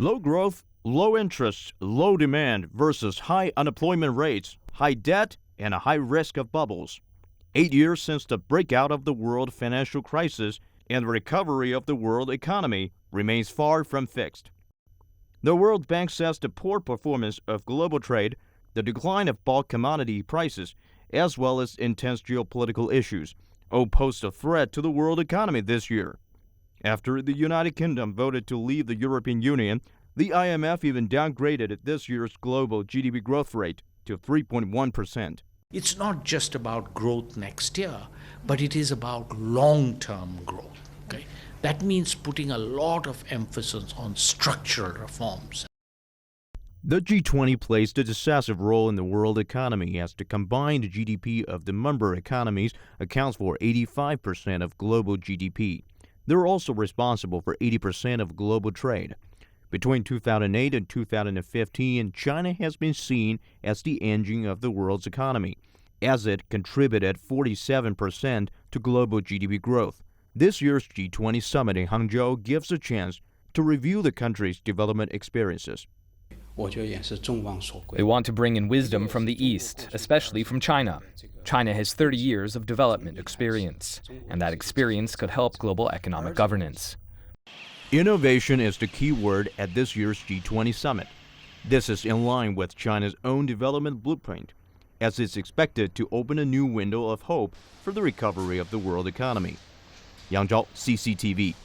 Low growth, low interest, low demand versus high unemployment rates, high debt, and a high risk of bubbles. 8 years since the breakout of the world financial crisis and the recovery of the world economy remains far from fixed. The World Bank says the poor performance of global trade, the decline of bulk commodity prices, as well as intense geopolitical issues, all pose a threat to the world economy this year. After the United Kingdom voted to leave the European Union, the IMF even downgraded this year's global GDP growth rate to 3.1%. It's not just about growth next year, but it is about long-term growth. Okay? That means putting a lot of emphasis on structural reforms. The G20 plays a decisive role in the world economy as the combined GDP of the member economies accounts for 85% of global GDP. They're also responsible for 80% of global trade. Between 2008 and 2015, China has been seen as the engine of the world's economy, as it contributed 47% to global GDP growth. This year's G20 Summit in Hangzhou gives a chance to review the country's development experiences. They want to bring in wisdom from the East, especially from China. China has 30 years of development experience, and that experience could help global economic governance. Innovation is the key word at this year's G20 Summit. This is in line with China's own development blueprint, as it's expected to open a new window of hope for the recovery of the world economy. Zhao, CCTV.